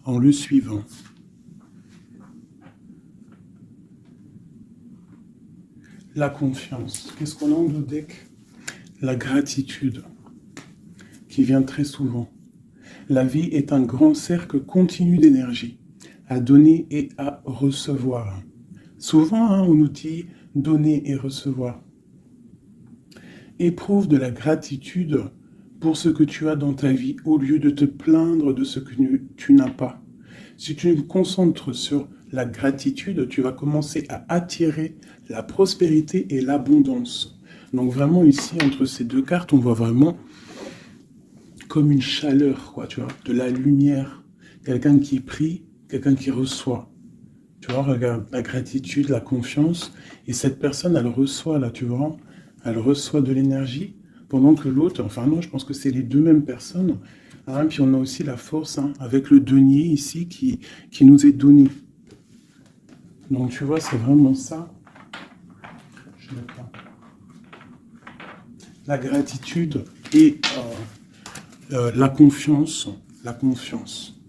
en le suivant. La confiance. Qu'est-ce qu'on a en dos deck? La gratitude, qui vient très souvent. La vie est un grand cercle continu d'énergie, à donner et à recevoir. Souvent, on nous dit donner et recevoir. Éprouve de la gratitude pour ce que tu as dans ta vie, au lieu de te plaindre de ce que tu n'as pas. Si tu te concentres sur la gratitude, tu vas commencer à attirer la prospérité et l'abondance. Donc vraiment ici, entre ces deux cartes, on voit vraiment comme une chaleur, quoi, tu vois, de la lumière. Quelqu'un qui prie, quelqu'un qui reçoit. Tu vois, regarde, la gratitude, la confiance. Et cette personne, elle reçoit, là, tu vois, elle reçoit de l'énergie, pendant que l'autre, enfin non, je pense que c'est les deux mêmes personnes. Hein, puis on a aussi la force, avec le denier ici, qui nous est donné. Donc tu vois, c'est vraiment ça. Je n'ai pas. La gratitude et la confiance. La confiance.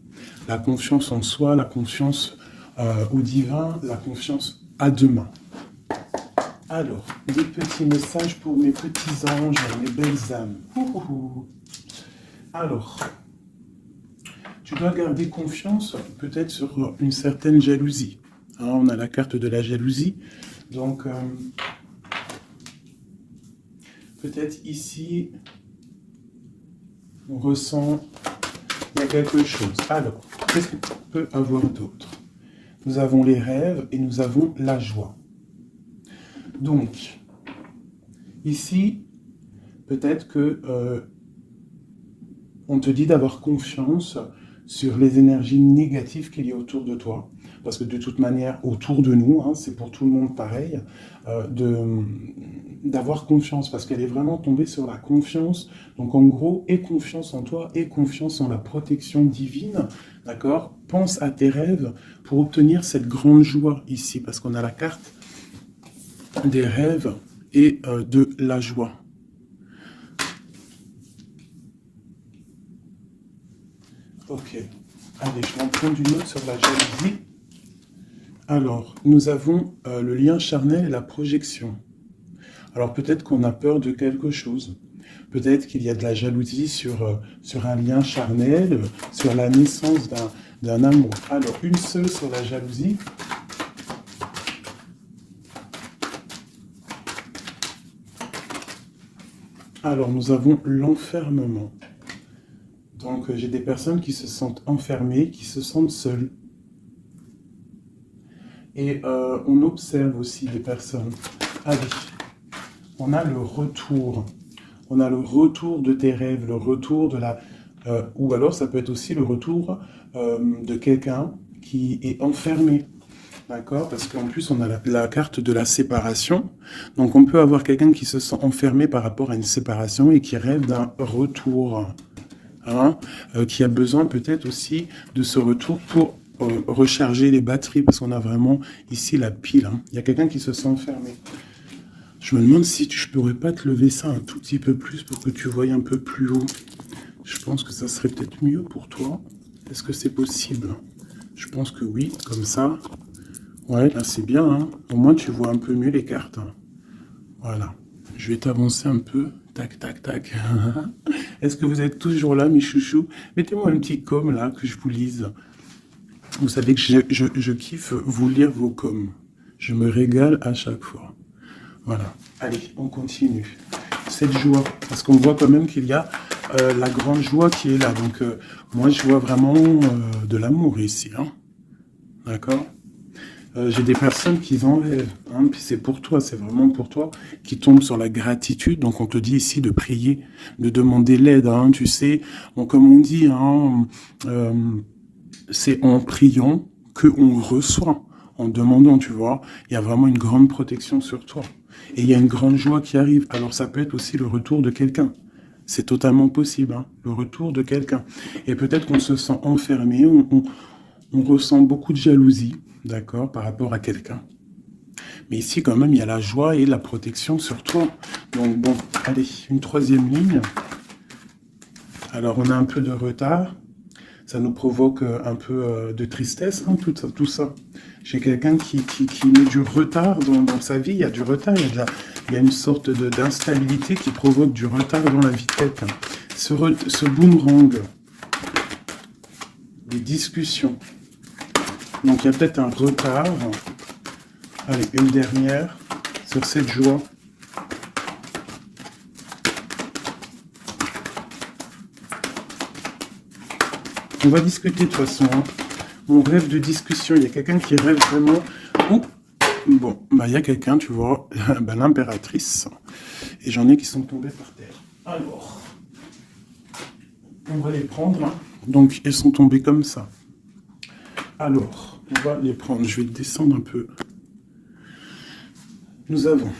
La confiance en soi, la confiance au divin, la confiance à demain. Alors, des petits messages pour mes petits anges, mes belles âmes. Alors, tu dois garder confiance peut-être sur une certaine jalousie. Alors, on a la carte de la jalousie. Donc, peut-être ici, on ressent qu'il y a quelque chose. Alors, qu'est-ce qu'on peut avoir d'autre? Nous avons les rêves et nous avons la joie. Donc, ici, peut-être que on te dit d'avoir confiance sur les énergies négatives qu'il y a autour de toi. Parce que de toute manière, autour de nous, c'est pour tout le monde pareil, d'avoir confiance, parce qu'elle est vraiment tombée sur la confiance. Donc en gros, aie confiance en toi, aie confiance en la protection divine, d'accord? Pense à tes rêves pour obtenir cette grande joie ici, parce qu'on a la carte des rêves et de la joie. Ok, allez, je vais en prendre une autre sur la jalousie. Alors, nous avons le lien charnel et la projection. Alors peut-être qu'on a peur de quelque chose. Peut-être qu'il y a de la jalousie sur un lien charnel, sur la naissance d'un amour. Alors, une seule sur la jalousie. Alors, nous avons l'enfermement. Donc, j'ai des personnes qui se sentent enfermées, qui se sentent seules. Et on observe aussi des personnes. Allez, on a le retour. On a le retour de tes rêves, le retour de la... ou alors, ça peut être aussi le retour de quelqu'un qui est enfermé. D'accord? Parce qu'en plus, on a la carte de la séparation. Donc, on peut avoir quelqu'un qui se sent enfermé par rapport à une séparation et qui rêve d'un retour. Qui a besoin peut-être aussi de ce retour pour recharger les batteries, parce qu'on a vraiment ici la pile. Il y a quelqu'un qui se sent enfermé. Je me demande si je pourrais pas te lever ça un tout petit peu plus pour que tu voyes un peu plus haut. Je pense que ça serait peut-être mieux pour toi. Est-ce que c'est possible? Je pense que oui, comme ça. Ouais, là c'est bien. Au moins tu vois un peu mieux les cartes. Voilà. Je vais t'avancer un peu. Tac, tac, tac. Est-ce que vous êtes toujours là, mes chouchous? Mettez-moi un petit com là, que je vous lise. Vous savez que je kiffe vous lire vos coms. Je me régale à chaque fois. Voilà. Allez, on continue. Cette joie, parce qu'on voit quand même qu'il y a la grande joie qui est là. Donc, moi, je vois vraiment de l'amour ici. D'accord? J'ai des personnes qui enlèvent, puis c'est pour toi, c'est vraiment pour toi, qui tombent sur la gratitude. Donc on te dit ici de prier, de demander l'aide, tu sais. Bon, comme on dit, c'est en priant qu'on reçoit, en demandant, tu vois. Il y a vraiment une grande protection sur toi. Et il y a une grande joie qui arrive. Alors ça peut être aussi le retour de quelqu'un. C'est totalement possible, le retour de quelqu'un. Et peut-être qu'on se sent enfermé, on ressent beaucoup de jalousie, d'accord, par rapport à quelqu'un. Mais ici, quand même, il y a la joie et la protection sur toi. Donc, bon, allez, une troisième ligne. Alors, on a un peu de retard. ça nous provoque un peu de tristesse, hein, tout ça. J'ai quelqu'un qui met du retard dans sa vie, il y a du retard, il y a une sorte d'instabilité qui provoque du retard dans la vie de quelqu'un. Ce boomerang, des discussions. Donc il y a peut-être un retard. Allez, une dernière sur cette joie. On va discuter de toute façon. Hein. On rêve de discussion. Il y a quelqu'un qui rêve vraiment. Oh, bon, bah, il y a quelqu'un, tu vois, bah, l'impératrice. Et j'en ai qui sont tombés par terre. Alors, on va les prendre. Hein. Donc, elles sont tombées comme ça. Alors, on va les prendre. Je vais descendre un peu. Nous avons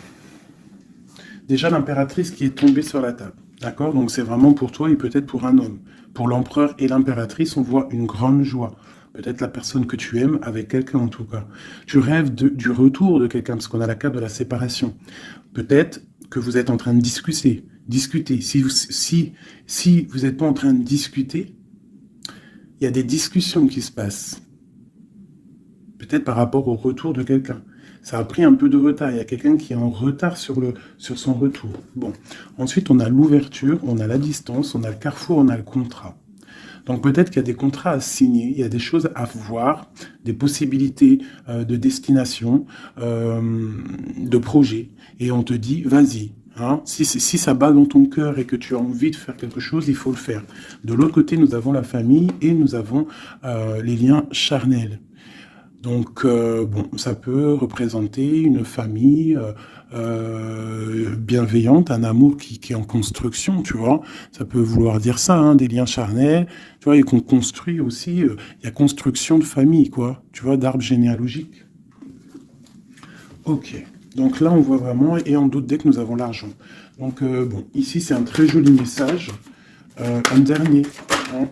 déjà l'impératrice qui est tombée sur la table. D'accord? Donc, c'est vraiment pour toi et peut-être pour un homme. Pour l'empereur et l'impératrice, on voit une grande joie. Peut-être la personne que tu aimes, avec quelqu'un en tout cas. Tu rêves du retour de quelqu'un, parce qu'on a la carte de la séparation. Peut-être que vous êtes en train de discuter. Si vous n'êtes pas en train de discuter, il y a des discussions qui se passent. Peut-être par rapport au retour de quelqu'un. Ça a pris un peu de retard. Il y a quelqu'un qui est en retard sur son retour. Bon. Ensuite, on a l'ouverture, on a la distance, on a le carrefour, on a le contrat. Donc peut-être qu'il y a des contrats à signer, il y a des choses à voir, des possibilités de destination, de projet. Et on te dit, vas-y. Hein, si ça bat dans ton cœur et que tu as envie de faire quelque chose, il faut le faire. De l'autre côté, nous avons la famille et nous avons les liens charnels. Donc, bon, ça peut représenter une famille bienveillante, un amour qui est en construction, tu vois. Ça peut vouloir dire ça, hein, des liens charnels, tu vois, et qu'on construit aussi, il y a construction de famille, quoi, tu vois, d'arbre généalogique. Ok, donc là, on voit vraiment, et en d'autres decks, nous avons l'argent. Donc, bon, ici, c'est un très joli message. Un dernier, hein,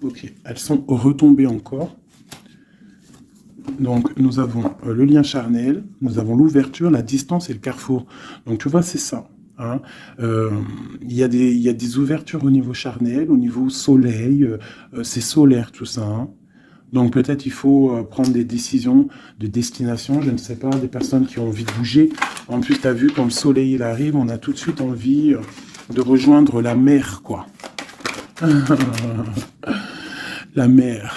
ok, elles sont retombées encore. Donc, nous avons le lien charnel, nous avons l'ouverture, la distance et le carrefour. Donc, tu vois, c'est ça. Hein. Il y a des ouvertures au niveau charnel, au niveau soleil. C'est solaire, tout ça. Hein. Donc, peut-être il faut prendre des décisions de destination. Je ne sais pas, des personnes qui ont envie de bouger. En plus, tu as vu, quand le soleil il arrive, on a tout de suite envie de rejoindre la mer, quoi. La mer.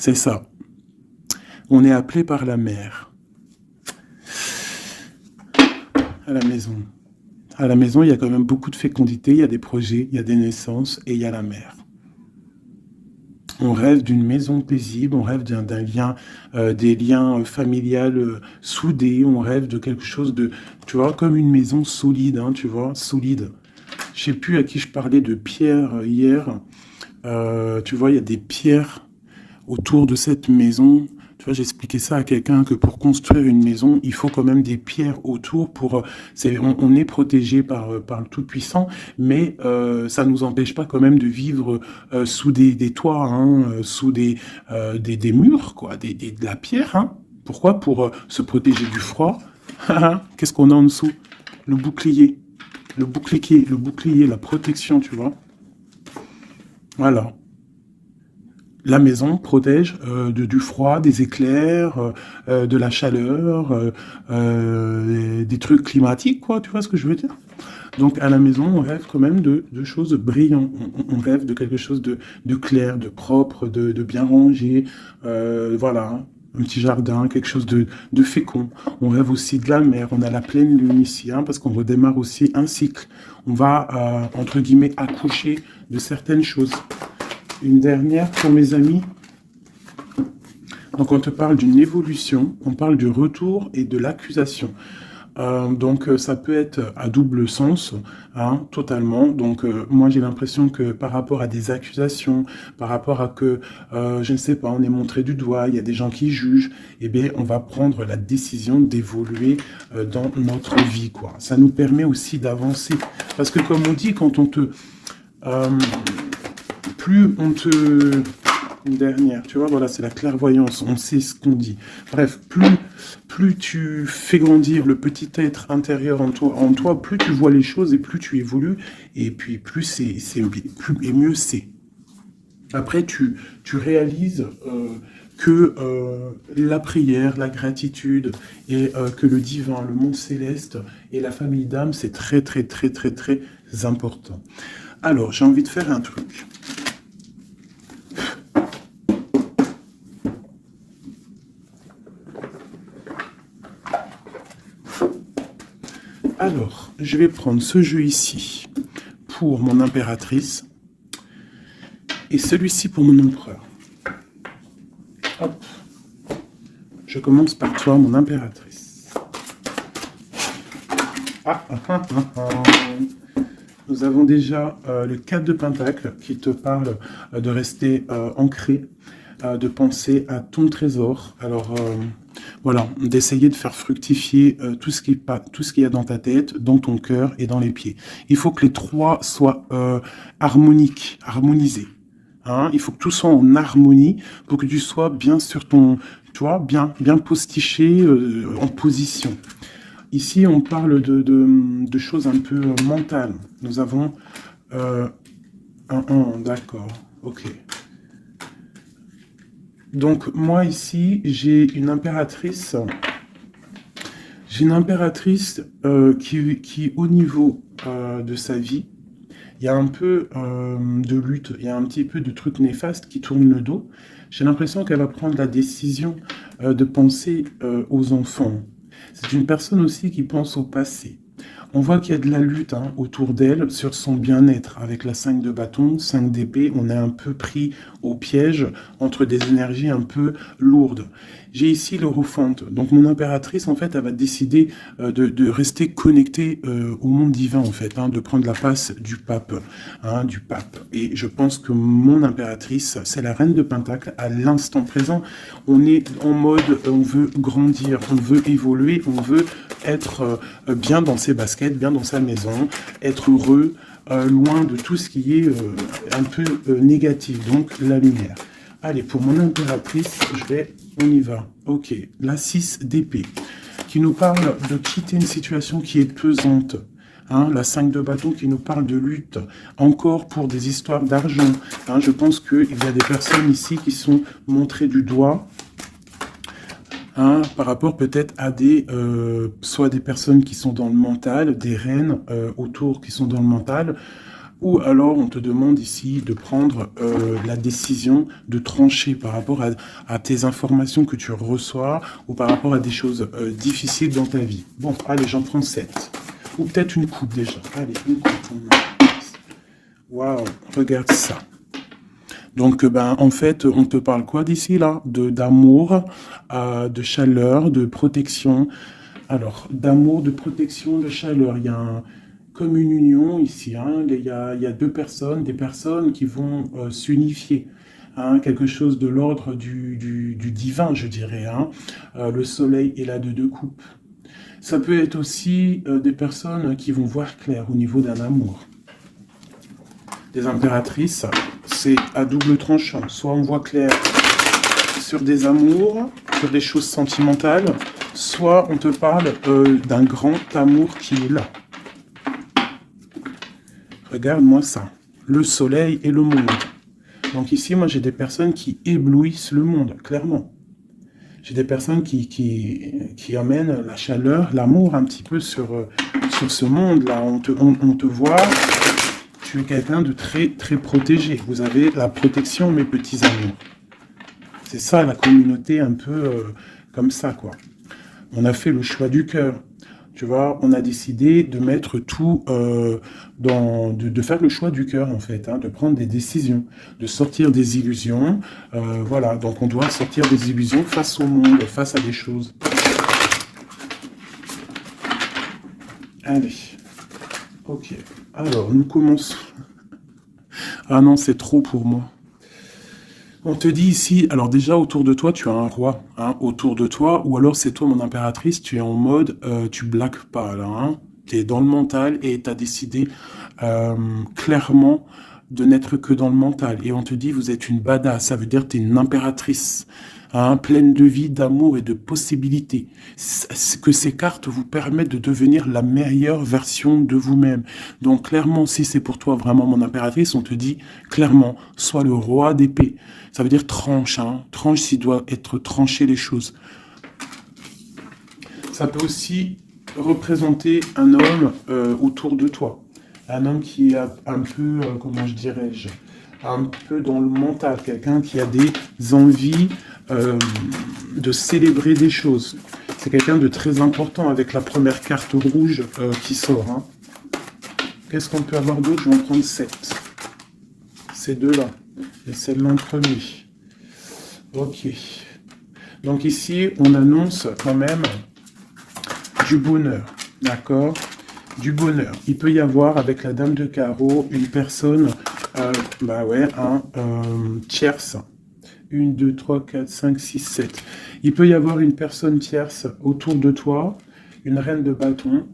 C'est ça. On est appelé par la mer. À la maison. À la maison, il y a quand même beaucoup de fécondité, il y a des projets, il y a des naissances et il y a la mer. On rêve d'une maison paisible, on rêve d'un lien, des liens familiales soudés, on rêve de quelque chose de, tu vois, comme une maison solide, hein, tu vois, solide. Je sais plus à qui je parlais de pierre hier. Tu vois, il y a des pierres autour de cette maison. Tu vois, j'expliquais ça à quelqu'un que pour construire une maison, il faut quand même des pierres autour pour... on est protégé par le Tout-Puissant, mais ça ne nous empêche pas quand même de vivre sous des toits, hein, sous des murs, quoi, de la pierre. Hein. Pourquoi? Pour se protéger du froid. Qu'est-ce qu'on a en dessous? Le bouclier. Le bouclier, la protection, tu vois. Voilà. La maison protège du froid, des éclairs, de la chaleur, des trucs climatiques, quoi, tu vois ce que je veux dire? Donc à la maison, on rêve quand même de choses brillantes, on rêve de quelque chose de clair, de propre, de bien rangé, voilà, un petit jardin, quelque chose de fécond. On rêve aussi de la mer, on a la pleine lune ici, hein, parce qu'on redémarre aussi un cycle. On va, entre guillemets, accoucher de certaines choses. Une dernière pour mes amis. Donc on te parle d'une évolution, on parle du retour et de l'accusation. Donc ça peut être à double sens, hein, totalement. Donc moi j'ai l'impression que par rapport à des accusations, par rapport à que, je ne sais pas, on est montré du doigt, il y a des gens qui jugent, eh bien on va prendre la décision d'évoluer dans notre vie, quoi. Ça nous permet aussi d'avancer. Parce que comme on dit, quand on te... plus on te... Une dernière, tu vois, voilà, c'est la clairvoyance, on sait ce qu'on dit. Bref, plus plus tu fais grandir le petit être intérieur en toi, plus tu vois les choses et plus tu évolues, et puis plus et mieux c'est. Après, tu réalises que la prière, la gratitude, et que le divin, le monde céleste et la famille d'âme, c'est très, très, très, très, très important. Alors, j'ai envie de faire un truc. Alors, je vais prendre ce jeu ici pour mon impératrice et celui-ci pour mon empereur. Hop. Je commence par toi, mon impératrice. Nous avons déjà le 4 de Pentacle qui te parle de rester ancré, de penser à ton trésor. Alors, voilà, d'essayer de faire fructifier tout ce qu'il y a dans ta tête, dans ton cœur et dans les pieds. Il faut que les trois soient harmonisés. Hein, il faut que tout soit en harmonie pour que tu sois bien sur ton, tu vois, bien postiché en position. Ici, on parle de choses un peu mentales. Nous avons d'accord, ok. Donc, moi, ici, j'ai une impératrice. J'ai une impératrice qui, au niveau de sa vie, il y a un peu de lutte, il y a un petit peu de trucs néfastes qui tournent le dos. J'ai l'impression qu'elle va prendre la décision de penser aux enfants. C'est une personne aussi qui pense au passé. On voit qu'il y a de la lutte autour d'elle sur son bien-être. Avec la 5 de bâton, 5 d'épée, on est un peu pris au piège entre des énergies un peu lourdes. J'ai ici l'Europhante. Donc mon impératrice, en fait, elle va décider de rester connectée au monde divin, en fait, de prendre la place du pape, Et je pense que mon impératrice, c'est la reine de Pentacle. À l'instant présent, on est en mode, on veut grandir, on veut évoluer, on veut être bien dans ses baskets, bien dans sa maison, être heureux, loin de tout ce qui est un peu négatif, donc la lumière. Allez, pour mon impératrice, on y va. Ok, la 6 d'épée, qui nous parle de quitter une situation qui est pesante. La 5 de bâton qui nous parle de lutte, encore pour des histoires d'argent. Je pense qu'il y a des personnes ici qui sont montrées du doigt, par rapport peut-être à soit des personnes qui sont dans le mental, des reines autour qui sont dans le mental, ou alors on te demande ici de prendre la décision de trancher par rapport à tes informations que tu reçois, ou par rapport à des choses difficiles dans ta vie. Bon, allez, j'en prends 7. Ou peut-être une coupe déjà. Allez, une coupe. Waouh, regarde ça. Donc, en fait, on te parle quoi d'ici, là? D'amour, de chaleur, de protection. Alors, d'amour, de protection, de chaleur. Il y a comme une union ici. Il y a deux personnes, des personnes qui vont s'unifier. Quelque chose de l'ordre du divin, je dirais. Le soleil est là de 2 coupes. Ça peut être aussi des personnes qui vont voir clair au niveau d'un amour. Des impératrices, c'est à double tranchant. Soit on voit clair sur des amours, sur des choses sentimentales, soit on te parle d'un grand amour qui est là. Regarde-moi ça. Le soleil et le monde. Donc ici, moi, j'ai des personnes qui éblouissent le monde, clairement. J'ai des personnes qui amènent la chaleur, l'amour un petit peu sur ce monde-là. On te voit, tu es quelqu'un de très, très protégé. Vous avez la protection, mes petits amours. C'est ça, la communauté un peu comme ça, quoi. On a fait le choix du cœur. Tu vois, on a décidé de mettre tout de faire le choix du cœur, en fait, de prendre des décisions, de sortir des illusions. Voilà, donc on doit sortir des illusions face au monde, face à des choses. Allez, ok. Alors, nous commençons. Ah non, c'est trop pour moi. On te dit ici, alors déjà autour de toi, tu as un roi, autour de toi, ou alors c'est toi mon impératrice, tu es en mode, tu blagues pas là, tu es dans le mental et tu as décidé clairement de n'être que dans le mental. Et on te dit, vous êtes une badass, ça veut dire que tu es une impératrice, hein, pleine de vie, d'amour et de possibilités. Que ces cartes vous permettent de devenir la meilleure version de vous-même. Donc clairement, si c'est pour toi vraiment mon impératrice, on te dit clairement, sois le roi d'épée. Ça veut dire tranche, hein, tranche s'il doit être tranché les choses. Ça peut aussi représenter un homme autour de toi. Un homme qui est un peu, comment je dirais-je, un peu dans le mental. Quelqu'un qui a des envies de célébrer des choses. C'est quelqu'un de très important avec la première carte rouge qui sort. Hein. Qu'est-ce qu'on peut avoir d'autre? Je vais en prendre 7. Ces deux-là. Et celle-là en premier. Ok. Donc ici, on annonce quand même du bonheur, d'accord? Du bonheur. Il peut y avoir, avec la dame de carreau, une personne, tierce. 1, 2, 3, 4, 5, 6, 7. Il peut y avoir une personne tierce autour de toi, une reine de bâton,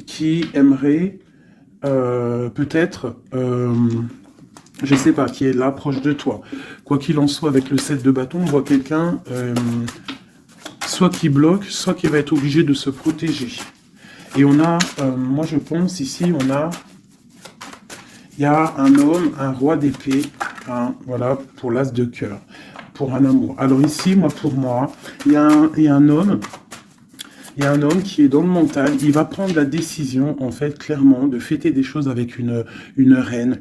qui aimerait peut-être, je sais pas, qui est là proche de toi. Quoi qu'il en soit, avec le 7 de bâton, on voit quelqu'un soit qui bloque, soit qui va être obligé de se protéger. Et on a, moi je pense ici, il y a un homme, un roi d'épée, hein, voilà, pour l'as de cœur, pour un amour. Alors ici, pour moi, il y a un homme. Il y a un homme qui est dans le mental, il va prendre la décision, en fait, clairement, de fêter des choses avec une reine,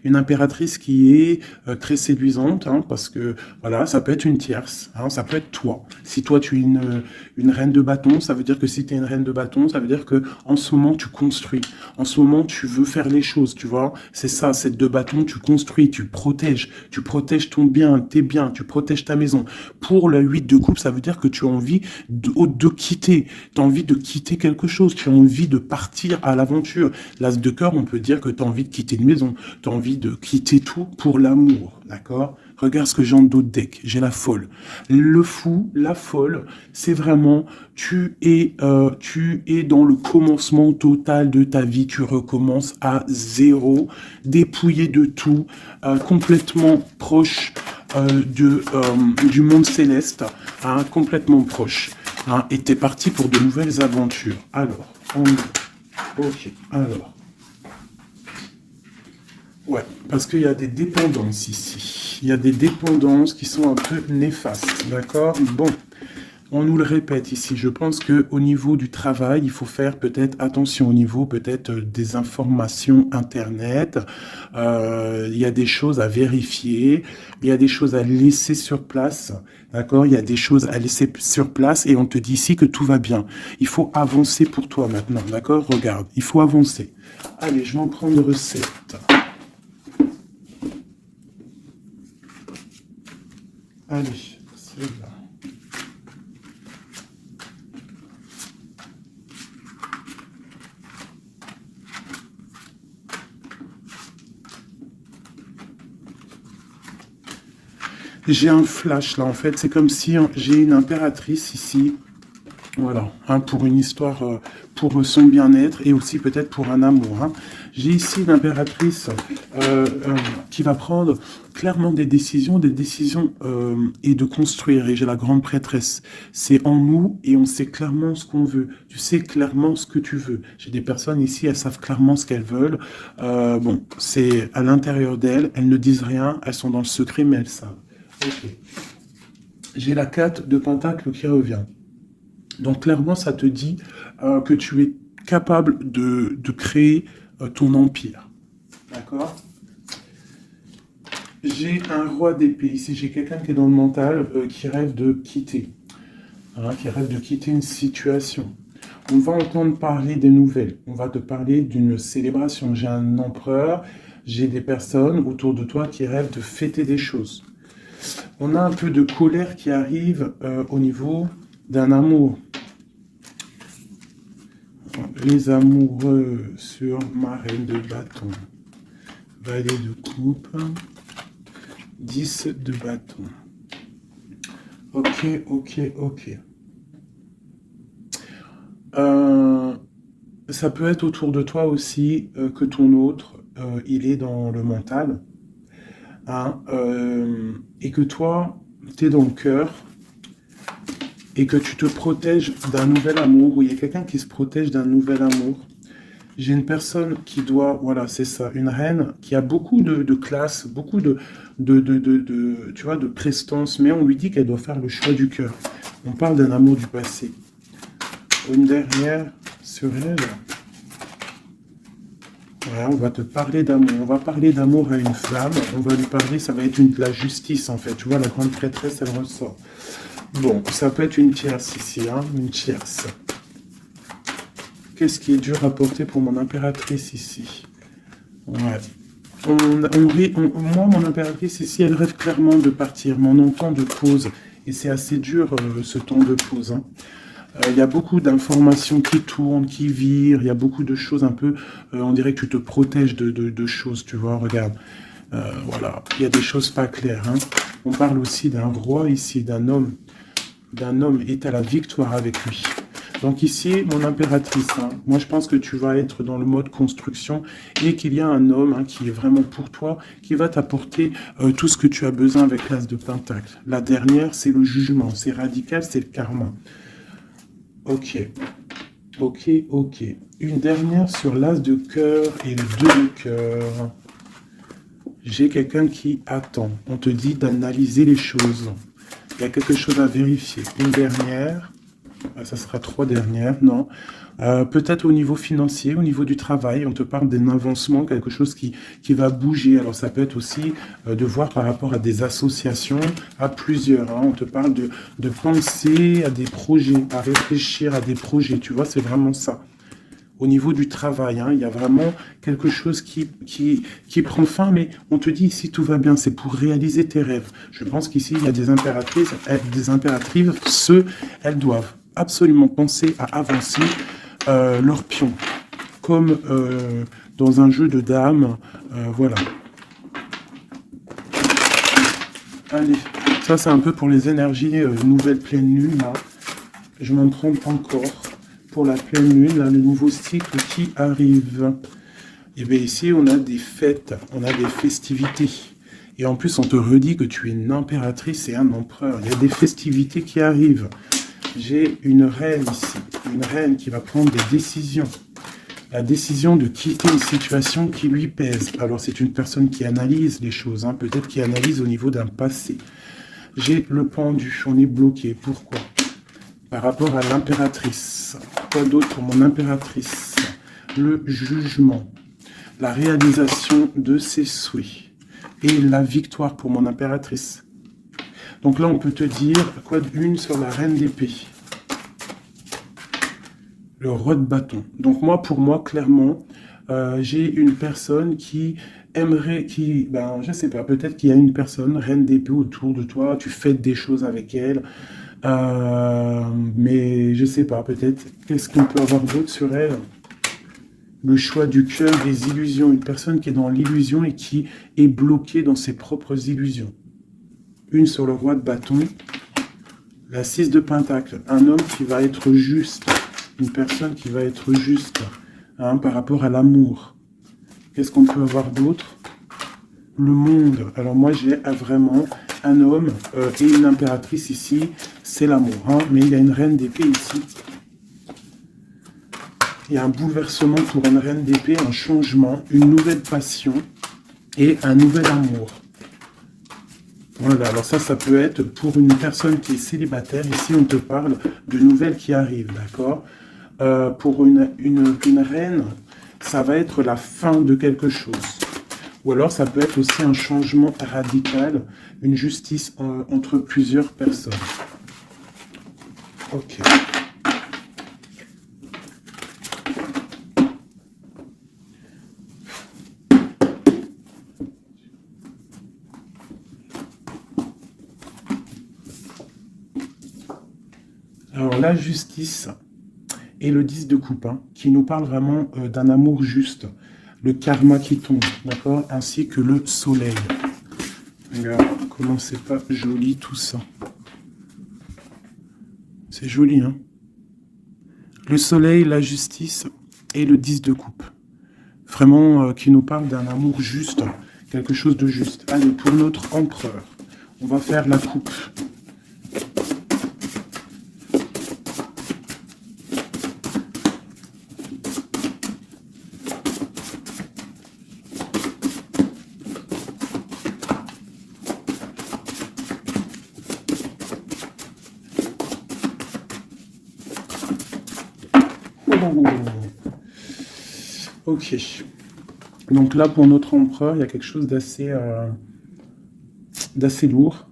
une impératrice qui est très séduisante, hein, parce que, voilà, ça peut être une tierce, hein, ça peut être toi. Si toi, tu es une reine de bâton, ça veut dire que si tu es une reine de bâton, ça veut dire que en ce moment, tu construis. En ce moment, tu veux faire les choses, tu vois. C'est ça, cette de bâton, tu construis, tu protèges ton bien, tes biens, tu protèges ta maison. Pour le 8 de coupe, ça veut dire que tu as envie de quitter. Tu as envie de quitter quelque chose, tu as envie de partir à l'aventure. L'as de cœur, on peut dire que tu as envie de quitter une maison, tu as envie de quitter tout pour l'amour, d'accord? Regarde ce que j'ai en dos de deck, j'ai la folle. Le fou, la folle, c'est vraiment, tu es dans le commencement total de ta vie, tu recommences à zéro, dépouillé de tout, complètement proche du monde céleste, hein, complètement proche. Hein, et t'es parti pour de nouvelles aventures. Alors, ok, alors. Ouais, parce qu'il y a des dépendances ici. Il y a des dépendances qui sont un peu néfastes, d'accord? Bon, on nous le répète ici. Je pense qu'au niveau du travail, il faut faire peut-être attention au niveau peut-être des informations Internet. Il y a des choses à vérifier. Il y a des choses à laisser sur place. D'accord? Il y a des choses à laisser sur place et on te dit ici que tout va bien. Il faut avancer pour toi maintenant. D'accord? Regarde, il faut avancer. Allez, je vais en prendre 7. Allez, c'est là. J'ai un flash là, en fait. C'est comme si j'ai une impératrice ici. Voilà, hein, pour une histoire, pour son bien-être et aussi peut-être pour un amour. Hein. J'ai ici une impératrice qui va prendre clairement des décisions et de construire. Et j'ai la grande prêtresse. C'est en nous et on sait clairement ce qu'on veut. Tu sais clairement ce que tu veux. J'ai des personnes ici, elles savent clairement ce qu'elles veulent. Bon, c'est à l'intérieur d'elles. Elles ne disent rien, elles sont dans le secret, mais elles savent. Ok. J'ai la 4 de Pentacle qui revient. Donc clairement, ça te dit que tu es capable de créer ton empire. D'accord? J'ai un roi d'épée. Ici, j'ai quelqu'un qui est dans le mental, qui rêve de quitter. Hein, qui rêve de quitter une situation. On va entendre parler des nouvelles. On va te parler d'une célébration. J'ai un empereur. J'ai des personnes autour de toi qui rêvent de fêter des choses. On a un peu de colère qui arrive au niveau d'un amour. Les amoureux sur ma reine de bâton. Valet de coupe. 10 de bâton. Ok. ça peut être autour de toi aussi que ton autre, il est dans le mental, hein, et que toi, tu es dans le cœur, et que tu te protèges d'un nouvel amour, ou il y a quelqu'un qui se protège d'un nouvel amour. J'ai une personne qui doit, voilà, c'est ça, une reine qui a beaucoup de classe, beaucoup tu vois, de prestance, mais on lui dit qu'elle doit faire le choix du cœur. On parle d'un amour du passé. Une dernière sur elle. Voilà, on va te parler d'amour. On va parler d'amour à une femme. On va lui parler, ça va être la justice, en fait. Tu vois, la grande prêtresse, elle ressort. Bon, ça peut être une tierce ici, hein, une tierce. Qu'est-ce qui est dur à porter pour mon impératrice ici? Ouais. Moi, mon impératrice ici, elle rêve clairement de partir, mais on entend de pause. Et c'est assez dur, ce temps de pause, hein. Il y a beaucoup d'informations qui tournent, qui virent, il y a beaucoup de choses un peu, on dirait que tu te protèges de choses, tu vois, regarde. Voilà, il y a des choses pas claires, hein. On parle aussi d'un roi ici, d'un homme est à la victoire avec lui. Donc ici, mon impératrice, hein, moi je pense que tu vas être dans le mode construction et qu'il y a un homme, hein, qui est vraiment pour toi, qui va t'apporter tout ce que tu as besoin avec l'as de Pentacle. La dernière, c'est le jugement, c'est radical, c'est le karma. Ok, ok, ok. Une dernière sur l'as de cœur et le 2 de cœur. J'ai quelqu'un qui attend. On te dit d'analyser les choses. Il y a quelque chose à vérifier. Une dernière. Ça sera 3 dernières, non. Peut-être au niveau financier, au niveau du travail, on te parle d'un avancement, quelque chose qui va bouger. Alors ça peut être aussi de voir par rapport à des associations, à plusieurs, hein. On te parle de penser à des projets, à réfléchir à des projets, tu vois, c'est vraiment ça. Au niveau du travail, hein, il y a vraiment quelque chose qui prend fin, mais on te dit ici tout va bien, c'est pour réaliser tes rêves. Je pense qu'ici, il y a des impératrices, elles doivent absolument penser à avancer leur pion, comme dans un jeu de dames, voilà. Allez, ça c'est un peu pour les énergies nouvelle pleine lune, là. Je m'en trompe encore. Pour la pleine lune, là, le nouveau cycle qui arrive. Et bien ici, on a des fêtes, on a des festivités. Et en plus, on te redit que tu es une impératrice et un empereur. Il y a des festivités qui arrivent. J'ai une reine ici, une reine qui va prendre des décisions. La décision de quitter une situation qui lui pèse. Alors, c'est une personne qui analyse les choses, hein, peut-être qui analyse au niveau d'un passé. J'ai le pendu, on est bloqué. Pourquoi? Par rapport à l'impératrice. Quoi d'autre pour mon impératrice? Le jugement. La réalisation de ses souhaits. Et la victoire pour mon impératrice. Donc là, on peut te dire, quoi d'une sur la reine d'épée? Le roi de bâton. Donc moi, pour moi, clairement, j'ai une personne qui aimerait, je sais pas, peut-être qu'il y a une personne, reine d'épée autour de toi, tu fêtes des choses avec elle, mais je sais pas, peut-être, qu'est-ce qu'on peut avoir d'autre sur elle? Le choix du cœur, des illusions, une personne qui est dans l'illusion et qui est bloquée dans ses propres illusions. Une sur le roi de bâton, la 6 de pentacle, un homme qui va être juste, une personne qui va être juste, hein, par rapport à l'amour. Qu'est-ce qu'on peut avoir d'autre? Le monde. Alors moi j'ai vraiment un homme et une impératrice ici, c'est l'amour, hein, mais il y a une reine d'épée ici. Il y a un bouleversement pour une reine d'épée, un changement, une nouvelle passion et un nouvel amour. Voilà, alors ça peut être pour une personne qui est célibataire. Ici, on te parle de nouvelles qui arrivent, d'accord? Pour une reine, ça va être la fin de quelque chose. Ou alors, ça peut être aussi un changement radical, une justice entre plusieurs personnes. Ok. Alors, la justice et le 10 de coupe, hein, qui nous parle vraiment d'un amour juste, le karma qui tombe, d'accord, ainsi que le soleil. Regarde, comment c'est pas joli tout ça. C'est joli, hein. Le soleil, la justice et le 10 de coupe. Vraiment, qui nous parle d'un amour juste, quelque chose de juste. Allez, pour notre empereur, on va faire la coupe. Ok. Donc là, pour notre empereur, il y a quelque chose d'assez lourd.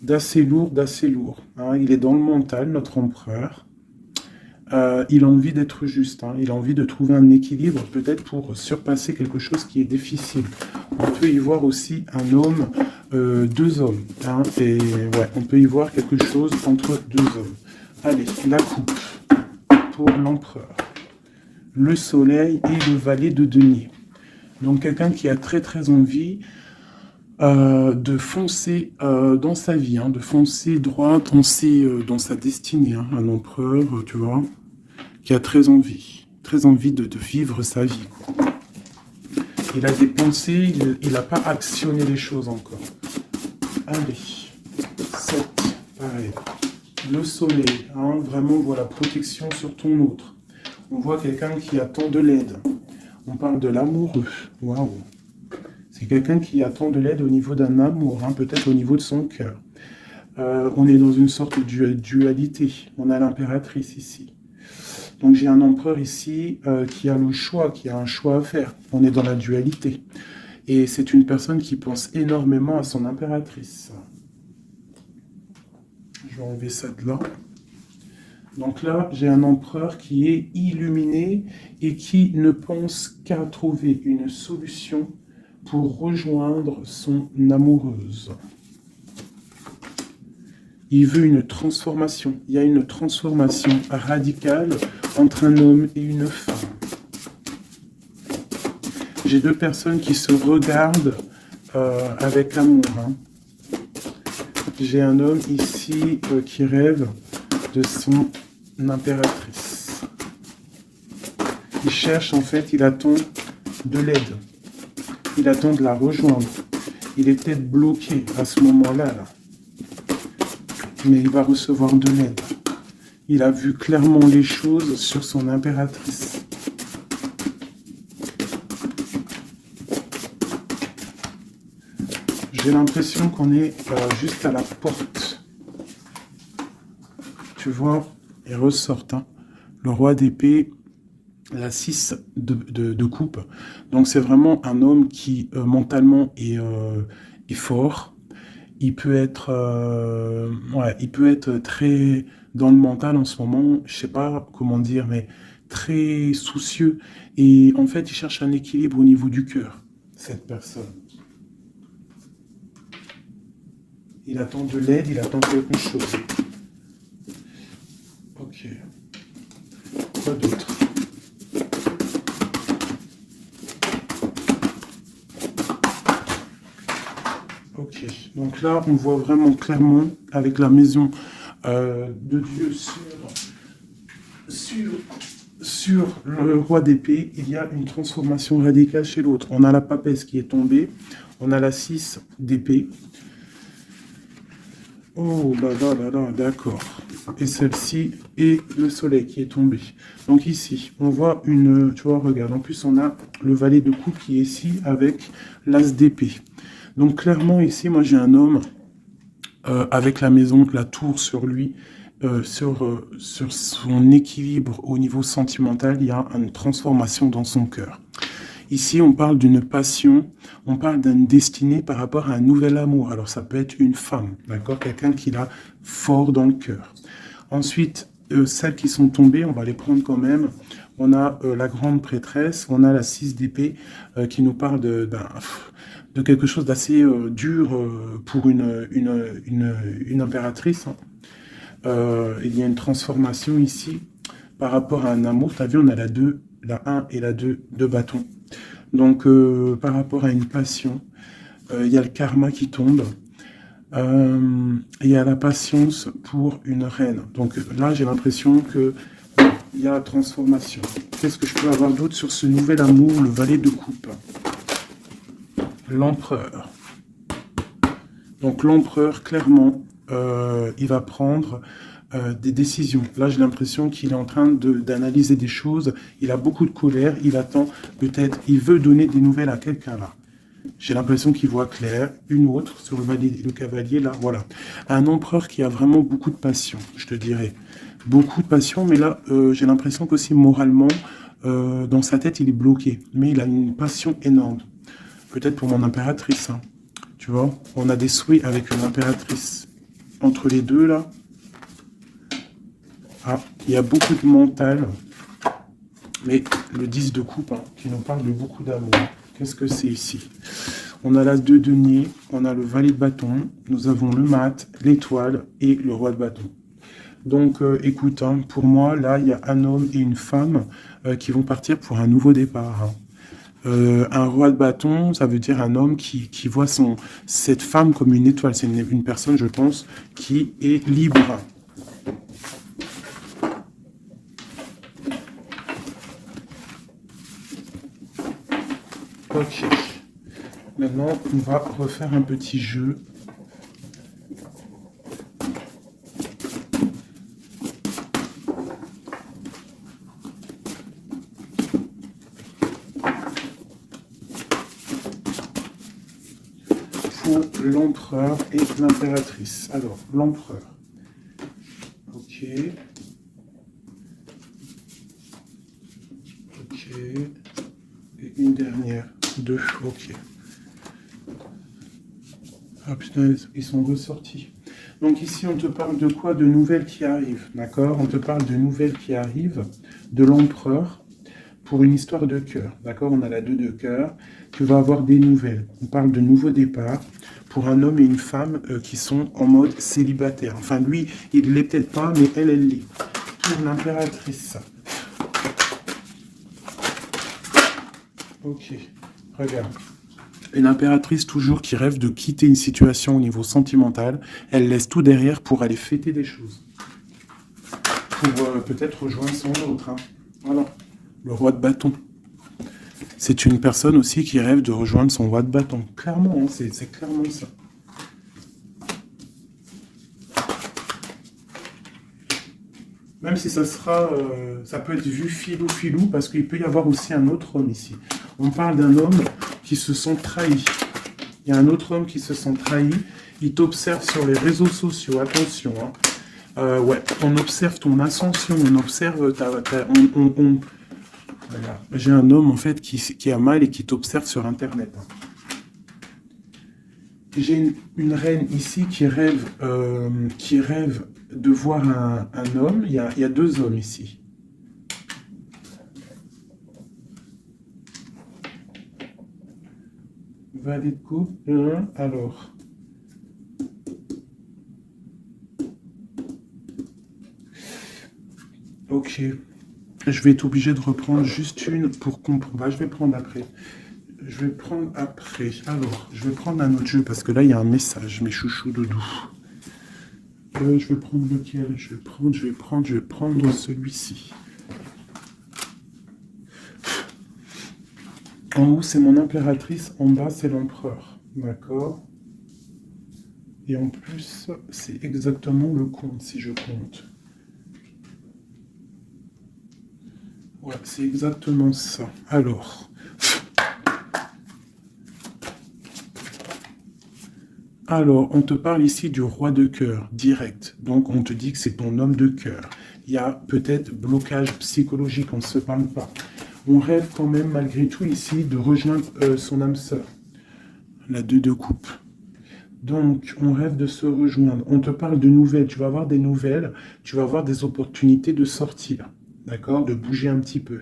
D'assez lourd. Hein. Il est dans le mental, notre empereur. Il a envie d'être juste. Hein. Il a envie de trouver un équilibre, peut-être pour surpasser quelque chose qui est difficile. On peut y voir aussi un homme, deux hommes. Hein. Et ouais, on peut y voir quelque chose entre deux hommes. Allez, la coupe pour l'empereur. Le soleil et le valet de denier. Donc quelqu'un qui a très envie de foncer dans sa vie, hein, de foncer droit dans sa destinée. Hein, un empereur, tu vois, qui a très envie de vivre sa vie. Quoi. Il a des pensées, il n'a pas actionné les choses encore. Allez, 7, pareil. Le soleil, hein, vraiment, voilà, protection sur ton autre. On voit quelqu'un qui attend de l'aide. On parle de l'amoureux. Waouh. C'est quelqu'un qui attend de l'aide au niveau d'un amour, hein, peut-être au niveau de son cœur. On est dans une sorte de dualité. On a l'impératrice ici. Donc j'ai un empereur ici qui a le choix, qui a un choix à faire. On est dans la dualité. Et c'est une personne qui pense énormément à son impératrice. Je vais enlever ça de là. Donc là, j'ai un empereur qui est illuminé et qui ne pense qu'à trouver une solution pour rejoindre son amoureuse. Il veut une transformation. Il y a une transformation radicale entre un homme et une femme. J'ai deux personnes qui se regardent avec amour. Hein. J'ai un homme ici qui rêve de son impératrice. Il cherche, en fait, il attend de l'aide. Il attend de la rejoindre. Il est peut-être bloqué à ce moment-là. Là. Mais il va recevoir de l'aide. Il a vu clairement les choses sur son impératrice. J'ai l'impression qu'on est juste à la porte. Tu vois, ils ressortent. Hein. Le roi d'épée, la 6 de coupe. Donc c'est vraiment un homme qui mentalement est fort. Il peut être très dans le mental en ce moment, je sais pas comment dire, mais très soucieux. Et en fait, il cherche un équilibre au niveau du cœur, cette personne. Il attend de l'aide, il attend quelque chose. Ok. Quoi d'autre? Ok. Donc là, on voit vraiment clairement avec la maison de Dieu sur le roi d'épée, il y a une transformation radicale chez l'autre. On a la papesse qui est tombée, on a la 6 d'épée. Oh là là là là, d'accord. Et celle-ci, et le soleil qui est tombé. Donc ici, on voit une... Tu vois, regarde, en plus on a le valet de coupe qui est ici avec l'as d'épée. Donc clairement ici, moi j'ai un homme avec la maison, la tour sur lui, sur son équilibre au niveau sentimental, il y a une transformation dans son cœur. Ici, on parle d'une passion, on parle d'une destinée par rapport à un nouvel amour. Alors, ça peut être une femme, d'accord? Quelqu'un qui l'a fort dans le cœur. Ensuite, celles qui sont tombées, on va les prendre quand même. On a la grande prêtresse, on a la 6 d'épée qui nous parle de quelque chose d'assez dur pour une impératrice. Hein. Il y a une transformation ici par rapport à un amour. Tu as vu, on a la 2, la 1 et la 2 de bâton. Donc, par rapport à une passion, il y a le karma qui tombe. Il y a la patience pour une reine. Donc là, j'ai l'impression que il y a la transformation. Qu'est-ce que je peux avoir d'autre sur ce nouvel amour, le valet de coupe? L'empereur. Donc l'empereur, clairement, il va prendre des décisions. Là, j'ai l'impression qu'il est en train d'analyser des choses. Il a beaucoup de colère. Il attend, peut-être, il veut donner des nouvelles à quelqu'un là. J'ai l'impression qu'il voit clair. Une autre sur le cavalier là, voilà. Un empereur qui a vraiment beaucoup de passion, je te dirais. Beaucoup de passion, mais là, j'ai l'impression qu'aussi moralement, dans sa tête, il est bloqué. Mais il a une passion énorme. Peut-être pour mon impératrice, hein. Tu vois, on a des souhaits avec une impératrice. Entre les deux, là, ah, il y a beaucoup de mental. Mais le 10 de coupe, hein, qui nous parle de beaucoup d'amour. Qu'est-ce que c'est ici? On a la 2 de denier, on a le valet de bâton, nous avons le mat, l'étoile et le roi de bâton. Donc, écoute, hein, pour moi, là, il y a un homme et une femme qui vont partir pour un nouveau départ, hein. Un roi de bâton, ça veut dire un homme qui voit cette femme comme une étoile. C'est une personne, je pense, qui est libre. Ok. Maintenant, on va refaire un petit jeu. L'empereur et l'impératrice. Alors, l'empereur. Ok. Ok. Et une dernière. 2. Ok. Ah putain, ils sont ressortis. Donc ici, on te parle de quoi? De nouvelles qui arrivent. D'accord? On te parle de nouvelles qui arrivent. De l'empereur. Pour une histoire de cœur. D'accord? On a la 2 de cœur. Tu vas avoir des nouvelles. On parle de nouveaux départs pour un homme et une femme qui sont en mode célibataire. Enfin, lui, il ne l'est peut-être pas, mais elle l'est. Pour l'impératrice. Ok, regarde. Une impératrice toujours qui rêve de quitter une situation au niveau sentimental. Elle laisse tout derrière pour aller fêter des choses. Pour peut-être rejoindre son autre. Hein. Voilà. Le roi de bâton. C'est une personne aussi qui rêve de rejoindre son roi de bâton. Clairement, hein, c'est clairement ça. Même si ça sera, ça peut être vu filou, parce qu'il peut y avoir aussi un autre homme ici. On parle d'un homme qui se sent trahi. Il y a un autre homme qui se sent trahi. Il t'observe sur les réseaux sociaux. Attention, hein. Ouais, on observe ton ascension, on observe Voilà. J'ai un homme en fait qui a mal et qui t'observe sur Internet. J'ai une reine ici qui rêve de voir un homme. Il y a 2 hommes ici. Valet de coupe. Alors. Ok. Je vais être obligé de reprendre juste une pour comprendre. Bah, je vais prendre après. Alors, je vais prendre un autre jeu parce que là, il y a un message, mes chouchous doudous. Je vais prendre lequel? Je vais prendre celui-ci. En haut, c'est mon impératrice. En bas, c'est l'empereur. D'accord? Et en plus, c'est exactement le comte, si je compte. Ouais, c'est exactement ça. Alors, on te parle ici du roi de cœur, direct. Donc, on te dit que c'est ton homme de cœur. Il y a peut-être blocage psychologique, on ne se parle pas. On rêve quand même, malgré tout, ici, de rejoindre son âme sœur. La 2 de coupe. Donc, on rêve de se rejoindre. On te parle de nouvelles. Tu vas avoir des nouvelles. Tu vas avoir des opportunités de sortir. D'accord? De bouger un petit peu.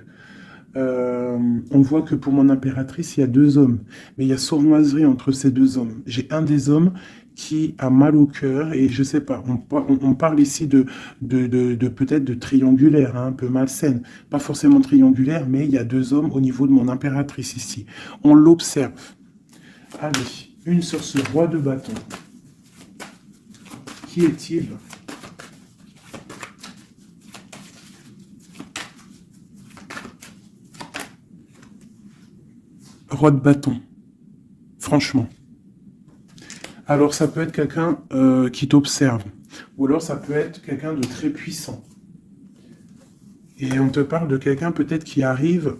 On voit que pour mon impératrice, il y a 2 hommes. Mais il y a sournoiserie entre ces 2 hommes. J'ai un des hommes qui a mal au cœur et je sais pas, on parle ici de peut-être de triangulaire, hein, un peu malsaine. Pas forcément triangulaire, mais il y a 2 hommes au niveau de mon impératrice ici. On l'observe. Allez, une sur ce roi de bâton. Qui est-il? roi de bâton. Franchement. Alors, ça peut être quelqu'un qui t'observe. Ou alors, ça peut être quelqu'un de très puissant. Et on te parle de quelqu'un peut-être qui arrive,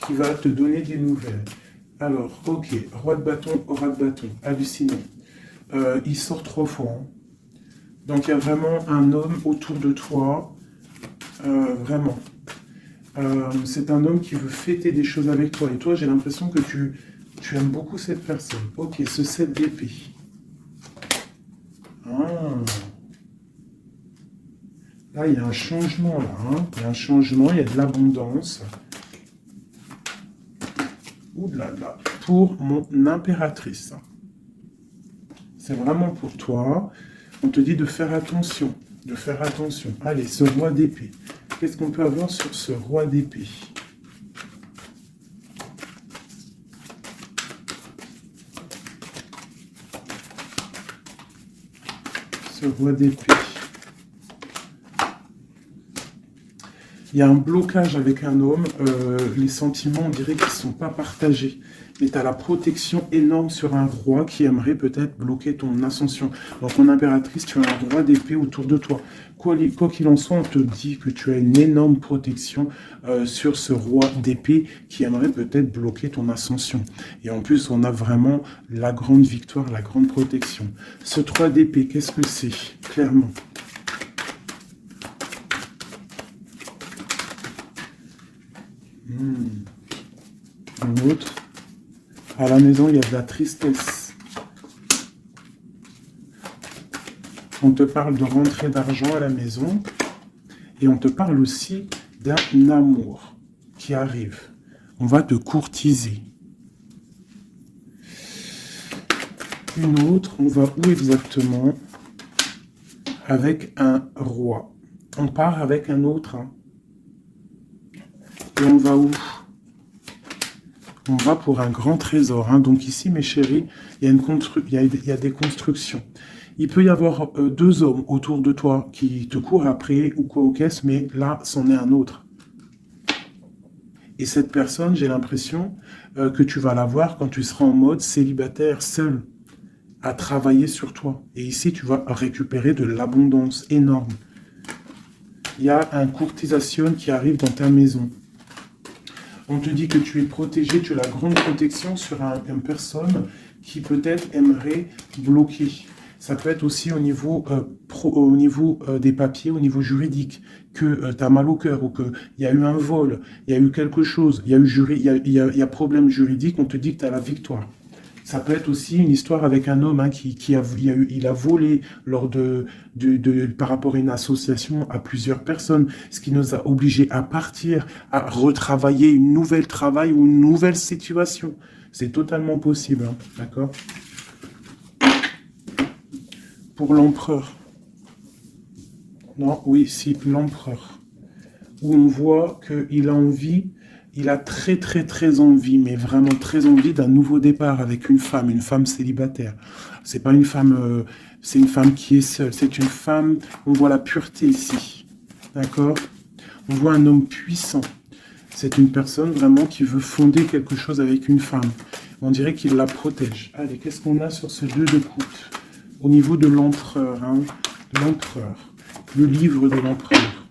qui va te donner des nouvelles. Alors, ok, roi de bâton, aura de bâton, hallucinant. Il sort 3 fois. Hein. Donc, il y a vraiment un homme autour de toi. Vraiment. C'est un homme qui veut fêter des choses avec toi. Et toi, j'ai l'impression que tu aimes beaucoup cette personne. Ok, ce 7 d'épée. Ah. Là, il y a un changement, là. Hein. Il y a un changement, il y a de l'abondance. Ouh là là. Pour mon impératrice. C'est vraiment pour toi. On te dit de faire attention. De faire attention. Allez, ce roi d'épée. Qu'est-ce qu'on peut avoir sur ce roi d'épée? Ce roi d'épée. Il y a un blocage avec un homme. Les sentiments, on dirait qu'ils ne sont pas partagés. Mais tu as la protection énorme sur un roi qui aimerait peut-être bloquer ton ascension. Donc, en impératrice, tu as un roi d'épée autour de toi. Quoi qu'il en soit, on te dit que tu as une énorme protection sur ce roi d'épée qui aimerait peut-être bloquer ton ascension. Et en plus, on a vraiment la grande victoire, la grande protection. Ce 3 d'épée, qu'est-ce que c'est? Clairement. Un autre. À la maison, il y a de la tristesse. On te parle de rentrée d'argent à la maison. Et on te parle aussi d'un amour qui arrive. On va te courtiser. Une autre, on va où exactement? Avec un roi. On part avec un autre. Hein. Et on va où? On va pour un grand trésor. Hein. Donc ici, mes chéris, il y a des constructions. Il peut y avoir 2 hommes autour de toi qui te courent après ou quoi aux caisses, mais là, c'en est un autre. Et cette personne, j'ai l'impression que tu vas la voir quand tu seras en mode célibataire, seul, à travailler sur toi. Et ici, tu vas récupérer de l'abondance énorme. Il y a un courtisation qui arrive dans ta maison. On te dit que tu es protégé, tu as la grande protection sur une personne qui peut-être aimerait bloquer. Ça peut être aussi au niveau, des papiers, au niveau juridique, que tu as mal au cœur ou qu'il y a eu un vol, il y a eu quelque chose, il y a problème juridique, on te dit que tu as la victoire. Ça peut être aussi une histoire avec un homme hein, il a volé par rapport à une association à plusieurs personnes, ce qui nous a obligés à partir, à retravailler une nouvelle travail ou une nouvelle situation. C'est totalement possible, hein, d'accord? Pour l'empereur. Non, oui, si, l'empereur. Où on voit qu'il a envie, il a très très très envie, mais vraiment très envie d'un nouveau départ avec une femme célibataire. C'est pas une femme, c'est une femme qui est seule, c'est une femme, on voit la pureté ici, d'accord? On voit un homme puissant. C'est une personne vraiment qui veut fonder quelque chose avec une femme. On dirait qu'il la protège. Allez, qu'est-ce qu'on a sur ce 2 de coupe? Au niveau de l'empereur, hein? L'empereur, le livre de l'empereur.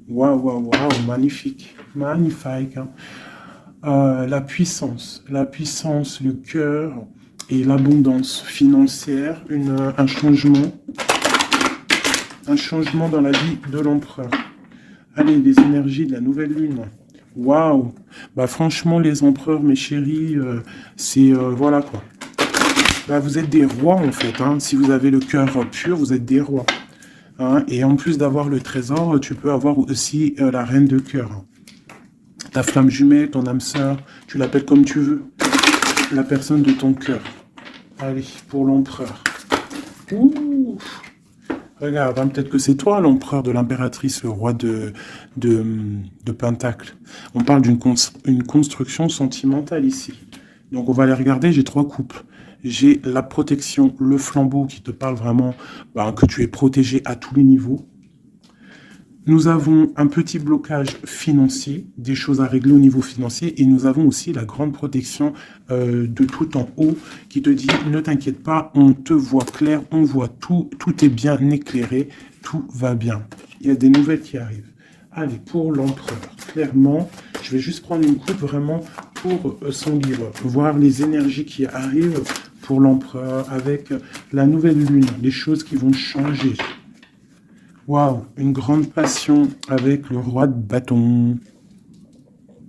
Waouh, waouh, waouh, magnifique, magnifique. Hein. La puissance, le cœur et l'abondance financière, un changement dans la vie de l'empereur. Allez, les énergies de la nouvelle lune. Waouh, bah franchement, les empereurs, mes chéris, c'est voilà quoi. Bah, vous êtes des rois en fait. Hein. Si vous avez le cœur pur, vous êtes des rois. Hein, et en plus d'avoir le trésor, tu peux avoir aussi la reine de cœur. Ta flamme jumelle, ton âme sœur, tu l'appelles comme tu veux. La personne de ton cœur. Allez, pour l'empereur. Ouh. Regarde, hein, peut-être que c'est toi l'empereur de l'impératrice, le roi de Pentacle. On parle d'une construction sentimentale ici. Donc on va aller regarder, j'ai 3 coupes. J'ai la protection, le flambeau qui te parle vraiment que tu es protégé à tous les niveaux. nous avons un petit blocage financier, des choses à régler au niveau financier, et nous avons aussi la grande protection de tout en haut qui te dit ne t'inquiète pas, on te voit clair, on voit tout, tout est bien éclairé, tout va bien. Il y a des nouvelles qui arrivent. Allez, pour l'empereur, clairement, je vais juste prendre une coupe vraiment pour son livre, voir les énergies qui arrivent pour l'empereur avec la nouvelle lune, les choses qui vont changer. Waouh, une grande passion avec le roi de bâton.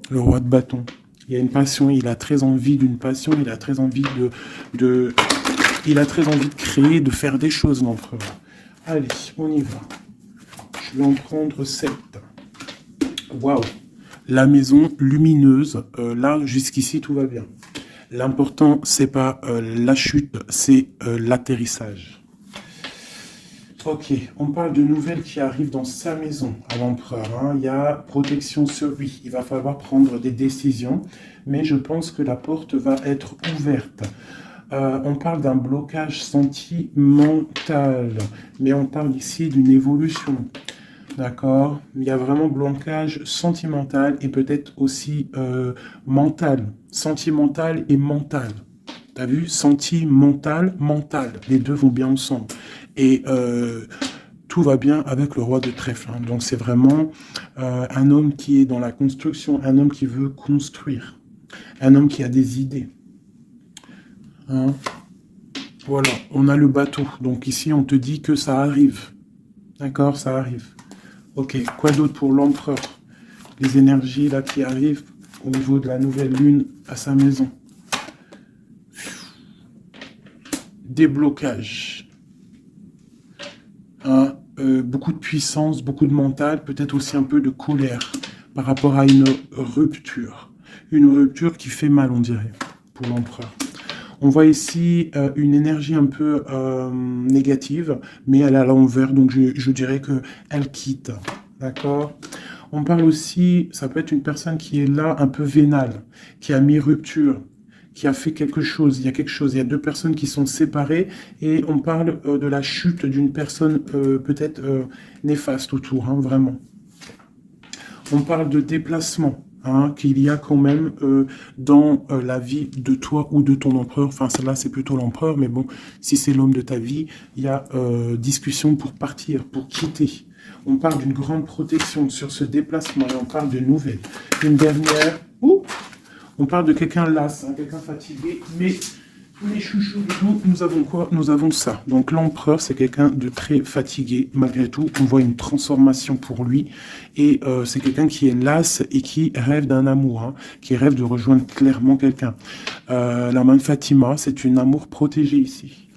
Le roi de bâton. Il y a une passion, il a très envie d'une passion, il a très envie il a très envie de créer, de faire des choses, l'empereur. Allez, on y va. Je vais en prendre 7. Waouh, la maison lumineuse. Là, jusqu'ici, tout va bien. L'important, c'est pas la chute, c'est l'atterrissage. Ok, on parle de nouvelles qui arrivent dans sa maison à l'empereur. Hein. Il y a protection sur lui. Il va falloir prendre des décisions, mais je pense que la porte va être ouverte. On parle d'un blocage sentimental, mais on parle ici d'une évolution. D'accord? Il y a vraiment blocage sentimental et peut-être aussi mental. Sentimental et mental. T'as vu? Sentimental, mental. Les deux vont bien ensemble. Et tout va bien avec le roi de trèfle. Hein. Donc c'est vraiment un homme qui est dans la construction, un homme qui veut construire, un homme qui a des idées. Hein. Voilà, on a le bateau. Donc ici, on te dit que ça arrive. D'accord, ça arrive. Ok, quoi d'autre pour l'empereur? Les énergies là qui arrivent au niveau de la nouvelle lune à sa maison. Déblocage. Hein, beaucoup de puissance, beaucoup de mental, peut-être aussi un peu de colère par rapport à une rupture. Une rupture qui fait mal, on dirait, pour l'empereur. On voit ici une énergie un peu négative, mais elle est à l'envers, donc je dirais qu'elle quitte. D'accord? On parle aussi, ça peut être une personne qui est là un peu vénale, qui a mis rupture, qui a fait quelque chose, il y a quelque chose, il y a deux personnes qui sont séparées et on parle de la chute d'une personne peut-être néfaste autour, hein, vraiment. On parle de déplacement, hein, qu'il y a quand même dans la vie de toi ou de ton empereur, enfin celle-là c'est plutôt l'empereur, mais bon, si c'est l'homme de ta vie, il y a discussion pour partir, pour quitter. On parle d'une grande protection sur ce déplacement et on parle de nouvelles. Une dernière... On parle de quelqu'un las, hein, quelqu'un fatigué, mais les chouchous, nous avons quoi? Nous avons ça. Donc l'empereur, c'est quelqu'un de très fatigué, malgré tout. On voit une transformation pour lui. Et c'est quelqu'un qui est las et qui rêve d'un amour, hein, qui rêve de rejoindre clairement quelqu'un. La main de Fatima, c'est une amour protégé ici.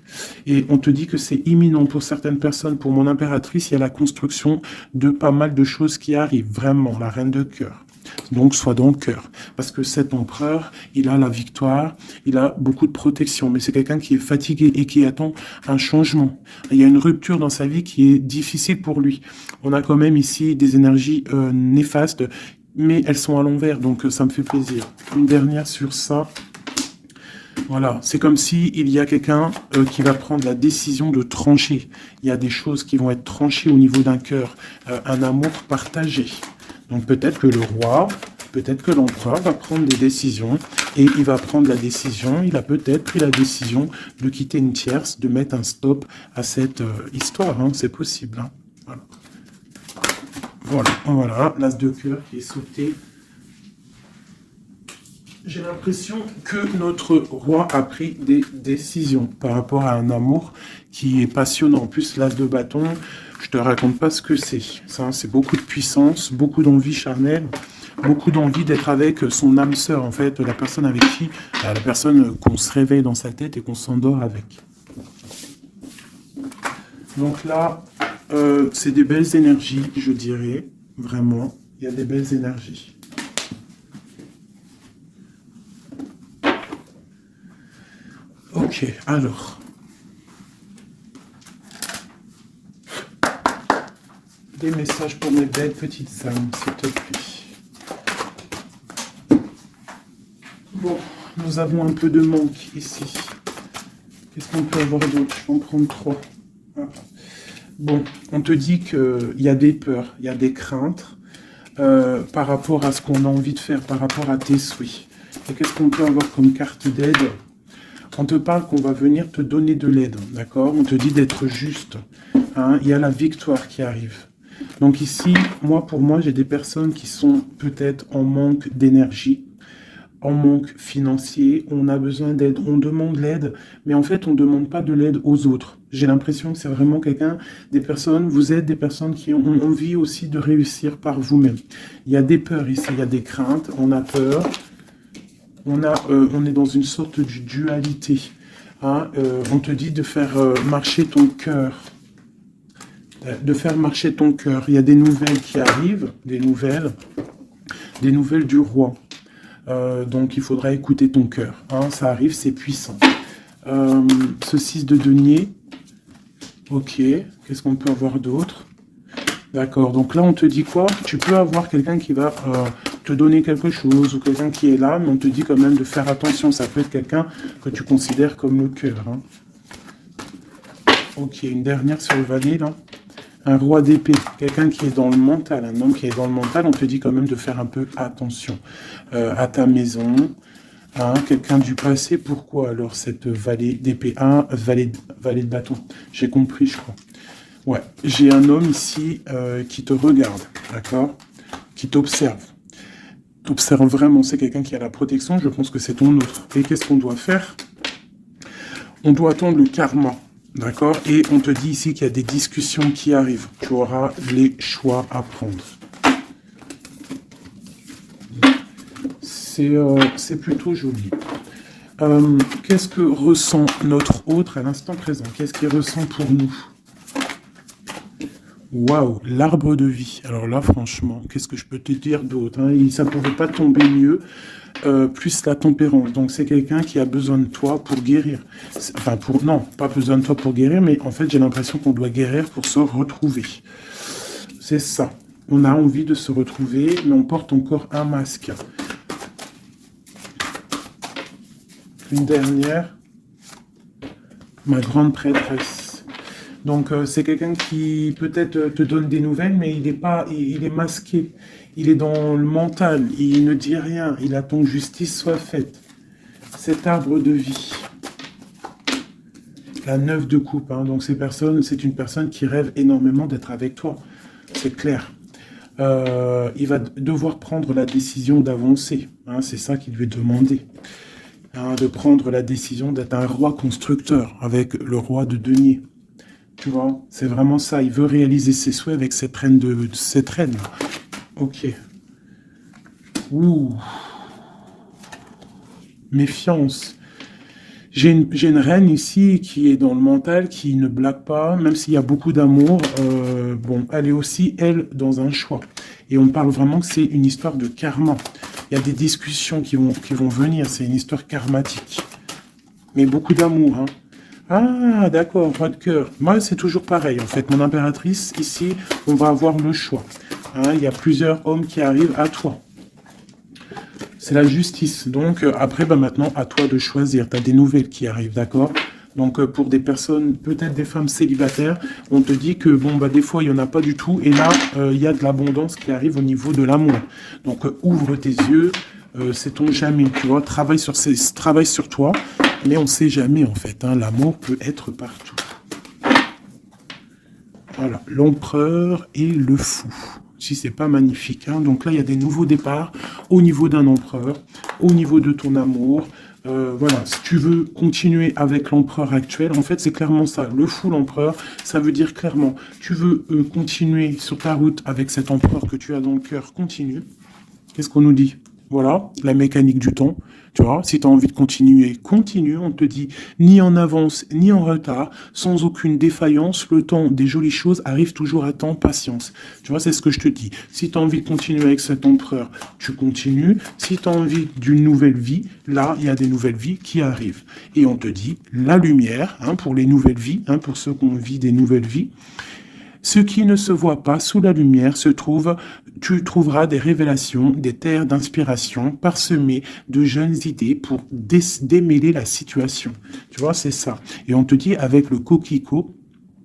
Et on te dit que c'est imminent pour certaines personnes. Pour mon impératrice, il y a la construction de pas mal de choses qui arrivent. Vraiment, la reine de cœur. Donc, sois dans le cœur. Parce que cet empereur, il a la victoire, il a beaucoup de protection. Mais c'est quelqu'un qui est fatigué et qui attend un changement. Il y a une rupture dans sa vie qui est difficile pour lui. On a quand même ici des énergies néfastes, mais elles sont à l'envers. Donc, ça me fait plaisir. Une dernière sur ça. Voilà, c'est comme si il y a quelqu'un qui va prendre la décision de trancher. Il y a des choses qui vont être tranchées au niveau d'un cœur, un amour partagé. Donc peut-être que le roi, peut-être que l'empereur va prendre des décisions et il va prendre la décision, il a peut-être pris la décision de quitter une tierce, de mettre un stop à cette histoire, hein, c'est possible. Hein. Voilà, l'as de cœur qui est sauté. J'ai l'impression que notre roi a pris des décisions par rapport à un amour qui est passionnant. En plus, l'as de bâton, je te raconte pas ce que c'est. Ça, c'est beaucoup de puissance, beaucoup d'envie charnelle, beaucoup d'envie d'être avec son âme sœur, en fait, la personne avec qui, la personne qu'on se réveille dans sa tête et qu'on s'endort avec. Donc là, c'est des belles énergies, je dirais, vraiment. Il y a des belles énergies. Ok, alors. Des messages pour mes belles petites âmes, s'il te plaît. Bon, nous avons un peu de manque ici. Qu'est-ce qu'on peut avoir d'autre? Je vais en prendre 3. Voilà. Bon, on te dit qu'il y a des peurs, il y a des craintes par rapport à ce qu'on a envie de faire, par rapport à tes souhaits. Et qu'est-ce qu'on peut avoir comme carte d'aide? On te parle qu'on va venir te donner de l'aide, d'accord? On te dit d'être juste. Hein, il y a la victoire qui arrive. Donc ici, pour moi, j'ai des personnes qui sont peut-être en manque d'énergie, en manque financier, on a besoin d'aide, on demande l'aide, mais en fait, on ne demande pas de l'aide aux autres. J'ai l'impression que c'est vraiment vous êtes des personnes qui ont envie aussi de réussir par vous-même. Il y a des peurs ici, il y a des craintes, on a peur, on est dans une sorte de dualité. Hein, on te dit de faire marcher ton cœur. De faire marcher ton cœur. Il y a des nouvelles qui arrivent, des nouvelles du roi. Donc il faudra écouter ton cœur. Hein, ça arrive, c'est puissant. Ce 6 de denier. Ok, qu'est-ce qu'on peut avoir d'autre? D'accord, donc là on te dit quoi? Tu peux avoir quelqu'un qui va te donner quelque chose, ou quelqu'un qui est là, mais on te dit quand même de faire attention. Ça peut être quelqu'un que tu considères comme le cœur. Hein. Ok, une dernière sur le valet là. Un roi d'épée, quelqu'un qui est dans le mental, un homme qui est dans le mental, on te dit quand même de faire un peu attention à ta maison, hein, quelqu'un du passé. Pourquoi alors cette valet d'épée? Valet de bâton, j'ai compris je crois. Ouais, j'ai un homme ici qui te regarde, d'accord, qui t'observe. T'observe vraiment, c'est quelqu'un qui a la protection, je pense que c'est ton autre. Et qu'est-ce qu'on doit faire? On doit attendre le karma. D'accord? Et on te dit ici qu'il y a des discussions qui arrivent. Tu auras les choix à prendre. C'est plutôt joli. Qu'est-ce que ressent notre autre à l'instant présent? Qu'est-ce qu'il ressent pour nous? Waouh, l'arbre de vie. Alors là, franchement, qu'est-ce que je peux te dire d'autre, hein? Ça ne pourrait pas tomber mieux. Plus la tempérance. Donc c'est quelqu'un qui a besoin de toi pour guérir. Enfin, non, pas besoin de toi pour guérir, mais en fait j'ai l'impression qu'on doit guérir pour se retrouver. C'est ça. On a envie de se retrouver, mais on porte encore un masque. Une dernière. Ma grande prêtresse. Donc c'est quelqu'un qui peut-être te donne des nouvelles, mais il est masqué. Il est dans le mental, il ne dit rien, il attend que justice soit faite. Cet arbre de vie. La 9 de coupe, hein, donc c'est une personne qui rêve énormément d'être avec toi. C'est clair. Il va devoir prendre la décision d'avancer. Hein, c'est ça qu'il lui est demandé. Hein, de prendre la décision d'être un roi constructeur avec le roi de denier. Tu vois, c'est vraiment ça. Il veut réaliser ses souhaits avec cette reine. Ok. Ouh. Méfiance. J'ai une reine ici qui est dans le mental, qui ne blague pas, même s'il y a beaucoup d'amour. Bon, elle est aussi, elle, dans un choix. Et on parle vraiment que c'est une histoire de karma. Il y a des discussions qui vont venir. C'est une histoire karmatique. Mais beaucoup d'amour, hein. Ah, d'accord, roi de cœur. Moi, c'est toujours pareil, en fait. Mon impératrice, ici, on va avoir le choix. Hein, il y a plusieurs hommes qui arrivent à toi. C'est la justice. Donc, après, maintenant, à toi de choisir. Tu as des nouvelles qui arrivent, d'accord? Donc, pour des personnes, peut-être des femmes célibataires, on te dit que, des fois, il n'y en a pas du tout. Et là, il y a de l'abondance qui arrive au niveau de l'amour. Donc, ouvre tes yeux. Sait-on jamais, tu vois? Travaille sur toi. Mais on ne sait jamais, en fait. Hein, l'amour peut être partout. Voilà, l'empereur et le fou. Si c'est pas magnifique. Hein. Donc là, il y a des nouveaux départs au niveau d'un empereur, au niveau de ton amour. Voilà, si tu veux continuer avec l'empereur actuel, en fait, c'est clairement ça. Le fou, l'empereur, ça veut dire clairement, tu veux continuer sur ta route avec cet empereur que tu as dans le cœur, continue. Qu'est-ce qu'on nous dit? Voilà, la mécanique du temps. Tu vois, si tu as envie de continuer, continue. On te dit ni en avance, ni en retard, sans aucune défaillance. Le temps des jolies choses arrive toujours à temps, patience. Tu vois, c'est ce que je te dis. Si tu as envie de continuer avec cet empereur, tu continues. Si tu as envie d'une nouvelle vie, là, il y a des nouvelles vies qui arrivent. Et on te dit la lumière, hein, pour les nouvelles vies, hein, pour ceux qui ont envie des nouvelles vies. Ce qui ne se voit pas sous la lumière tu trouveras des révélations, des terres d'inspiration parsemées de jeunes idées pour démêler la situation. Tu vois, c'est ça. Et on te dit avec le coquelicot,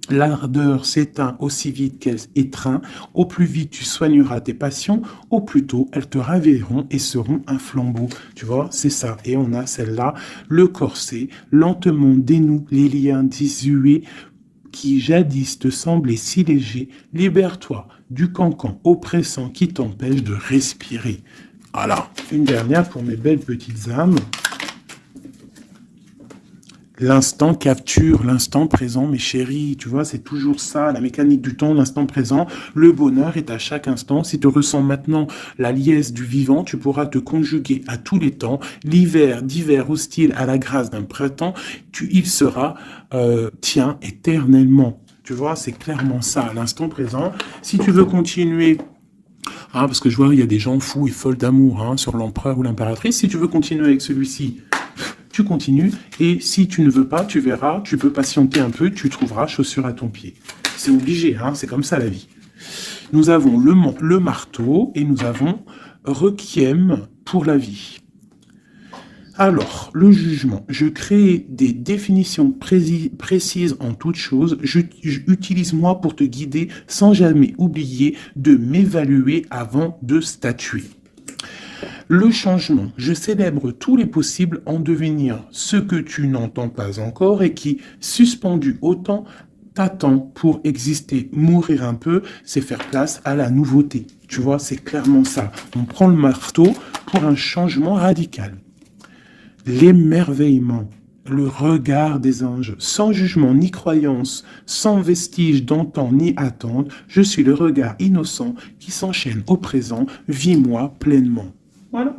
L'ardeur s'éteint aussi vite qu'elle étreint. Au plus vite tu soigneras tes passions, au plus tôt elles te ravilleront et seront un flambeau. Tu vois, c'est ça. Et on a celle-là, le corset, lentement dénoue les liens désuets qui jadis te semblaient si légers. Libère-toi du cancan oppressant qui t'empêche de respirer. Voilà, une dernière pour mes belles petites âmes. L'instant capture l'instant présent, mes chéris. Tu vois, c'est toujours ça, la mécanique du temps, l'instant présent. Le bonheur est à chaque instant. Si tu ressens maintenant la liesse du vivant, tu pourras te conjuguer à tous les temps. L'hiver d'hiver hostile à la grâce d'un printemps, il sera tien éternellement. Tu vois, c'est clairement ça, l'instant présent. Si tu veux continuer... parce que je vois, il y a des gens fous et folles d'amour sur l'empereur ou l'impératrice. Si tu veux continuer avec celui-ci, tu continues, et si tu ne veux pas, tu verras, tu peux patienter un peu, tu trouveras chaussure à ton pied. C'est obligé, c'est comme ça la vie. Nous avons le marteau, et nous avons requiem pour la vie. Alors, le jugement. Je crée des définitions précises en toute chose. Utilise-moi pour te guider sans jamais oublier de m'évaluer avant de statuer. Le changement, je célèbre tous les possibles en devenir ce que tu n'entends pas encore et qui, suspendu au temps, t'attend pour exister. Mourir un peu, c'est faire place à la nouveauté. Tu vois, c'est clairement ça. On prend le marteau pour un changement radical. L'émerveillement, le regard des anges, sans jugement ni croyance, sans vestige d'antan ni attente, je suis le regard innocent qui s'enchaîne au présent, vis-moi pleinement. Voilà.